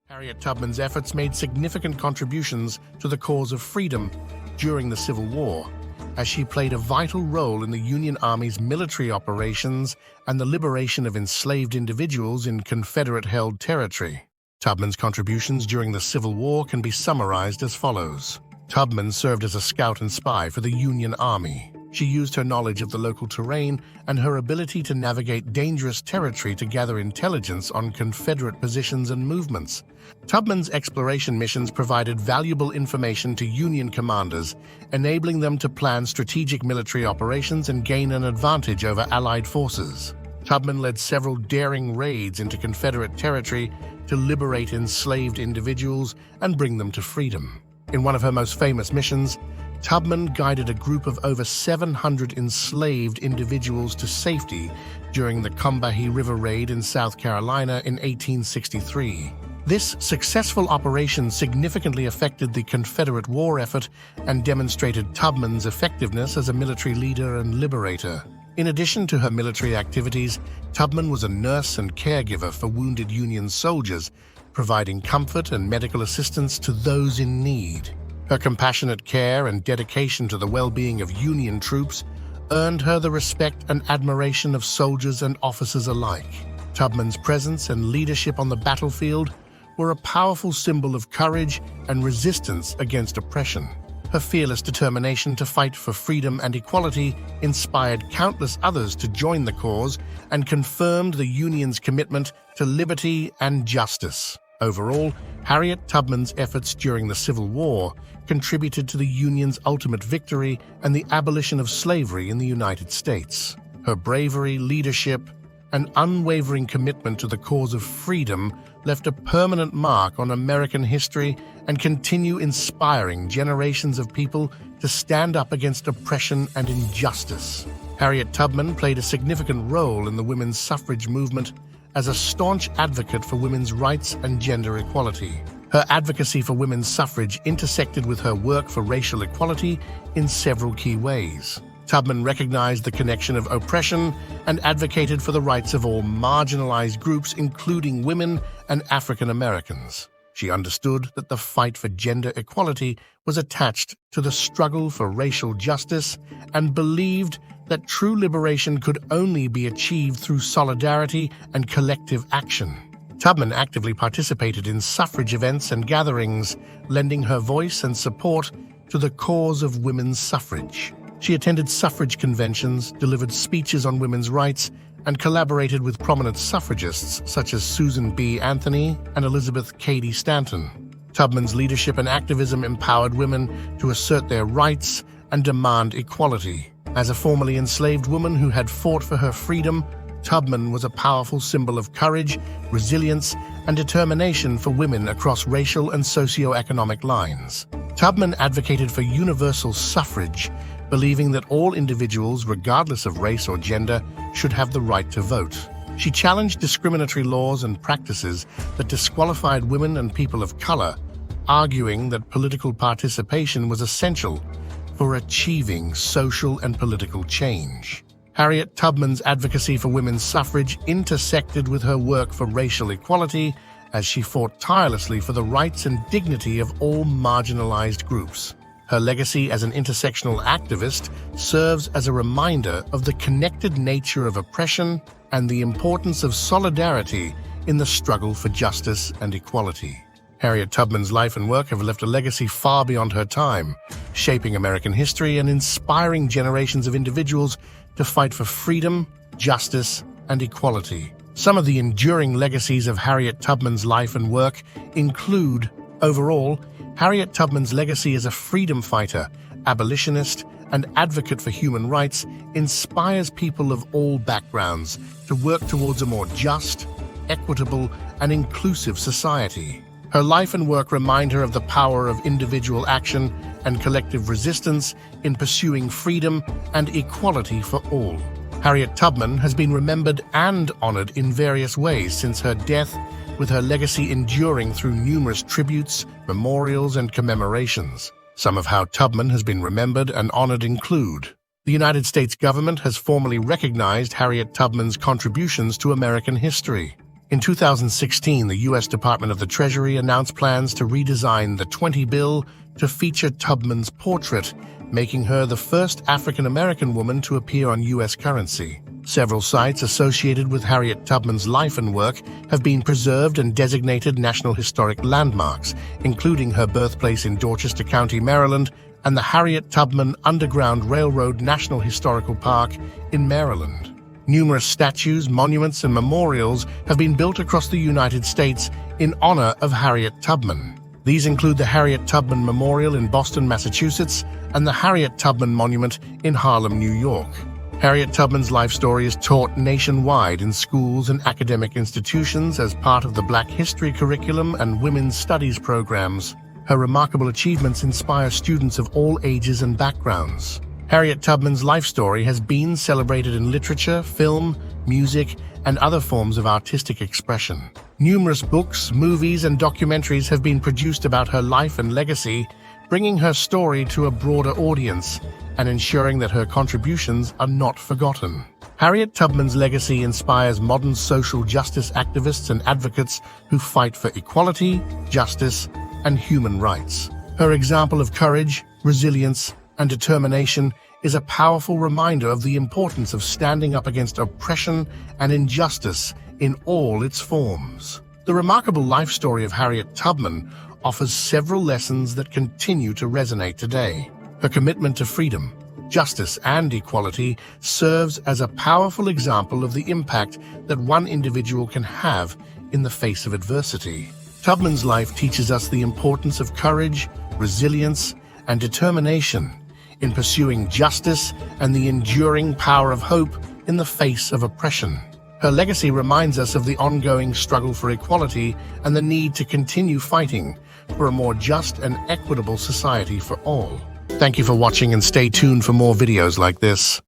Harriet Tubman's efforts made significant contributions to the cause of freedom during the Civil War, as she played a vital role in the Union Army's military operations and the liberation of enslaved individuals in Confederate-held territory. Tubman's contributions during the Civil War can be summarized as follows. Tubman served as a scout and spy for the Union Army. She used her knowledge of the local terrain and her ability to navigate dangerous territory to gather intelligence on Confederate positions and movements. Tubman's exploration missions provided valuable information to Union commanders, enabling them to plan strategic military operations and gain an advantage over Allied forces. Tubman led several daring raids into Confederate territory to liberate enslaved individuals and bring them to freedom. In one of her most famous missions, Tubman guided a group of over 700 enslaved individuals to safety during the Combahee River Raid in South Carolina in 1863. This successful operation significantly affected the Confederate war effort and demonstrated Tubman's effectiveness as a military leader and liberator. In addition to her military activities, Tubman was a nurse and caregiver for wounded Union soldiers, providing comfort and medical assistance to those in need. Her compassionate care and dedication to the well-being of Union troops earned her the respect and admiration of soldiers and officers alike. Tubman's presence and leadership on the battlefield were a powerful symbol of courage and resistance against oppression. Her fearless determination to fight for freedom and equality inspired countless others to join the cause and confirmed the Union's commitment to liberty and justice. Overall, Harriet Tubman's efforts during the Civil War contributed to the Union's ultimate victory and the abolition of slavery in the United States. Her bravery, leadership, and unwavering commitment to the cause of freedom left a permanent mark on American history and continue inspiring generations of people to stand up against oppression and injustice. Harriet Tubman played a significant role in the women's suffrage movement as a staunch advocate for women's rights and gender equality. Her advocacy for women's suffrage intersected with her work for racial equality in several key ways. Tubman recognized the connection of oppression and advocated for the rights of all marginalized groups, including women and African Americans. She understood that the fight for gender equality was attached to the struggle for racial justice and believed that true liberation could only be achieved through solidarity and collective action. Tubman actively participated in suffrage events and gatherings, lending her voice and support to the cause of women's suffrage. She attended suffrage conventions, delivered speeches on women's rights, and collaborated with prominent suffragists such as Susan B. Anthony and Elizabeth Cady Stanton. Tubman's leadership and activism empowered women to assert their rights and demand equality. As a formerly enslaved woman who had fought for her freedom, Tubman was a powerful symbol of courage, resilience, and determination for women across racial and socio-economic lines. Tubman advocated for universal suffrage, believing that all individuals, regardless of race or gender, should have the right to vote. She challenged discriminatory laws and practices that disqualified women and people of color, arguing that political participation was essential for achieving social and political change. Harriet Tubman's advocacy for women's suffrage intersected with her work for racial equality as she fought tirelessly for the rights and dignity of all marginalized groups. Her legacy as an intersectional activist serves as a reminder of the connected nature of oppression and the importance of solidarity in the struggle for justice and equality. Harriet Tubman's life and work have left a legacy far beyond her time, shaping American history and inspiring generations of individuals to fight for freedom, justice, and equality. Some of the enduring legacies of Harriet Tubman's life and work include, overall, Harriet Tubman's legacy as a freedom fighter, abolitionist, and advocate for human rights inspires people of all backgrounds to work towards a more just, equitable, and inclusive society. Her life and work remind her of the power of individual action and collective resistance in pursuing freedom and equality for all. Harriet Tubman has been remembered and honored in various ways since her death, with her legacy enduring through numerous tributes, memorials, and commemorations. Some of how Tubman has been remembered and honored include: the United States government has formally recognized Harriet Tubman's contributions to American history. In 2016, the U.S. Department of the Treasury announced plans to redesign the 20 bill to feature Tubman's portrait, making her the first African-American woman to appear on U.S. currency. Several sites associated with Harriet Tubman's life and work have been preserved and designated National Historic Landmarks, including her birthplace in Dorchester County, Maryland, and the Harriet Tubman Underground Railroad National Historical Park in Maryland. Numerous statues, monuments, and memorials have been built across the United States in honor of Harriet Tubman. These include the Harriet Tubman Memorial in Boston, Massachusetts, and the Harriet Tubman Monument in Harlem, New York. Harriet Tubman's life story is taught nationwide in schools and academic institutions as part of the Black History curriculum and women's studies programs. Her remarkable achievements inspire students of all ages and backgrounds. Harriet Tubman's life story has been celebrated in literature, film, music, and other forms of artistic expression. Numerous books, movies, and documentaries have been produced about her life and legacy, bringing her story to a broader audience and ensuring that her contributions are not forgotten. Harriet Tubman's legacy inspires modern social justice activists and advocates who fight for equality, justice, and human rights. Her example of courage, resilience, and determination is a powerful reminder of the importance of standing up against oppression and injustice in all its forms. The remarkable life story of Harriet Tubman offers several lessons that continue to resonate today. Her commitment to freedom, justice, and equality serves as a powerful example of the impact that one individual can have in the face of adversity. Tubman's life teaches us the importance of courage, resilience, and determination in pursuing justice and the enduring power of hope in the face of oppression. Her legacy reminds us of the ongoing struggle for equality and the need to continue fighting for a more just and equitable society for all. Thank you for watching and stay tuned for more videos like this.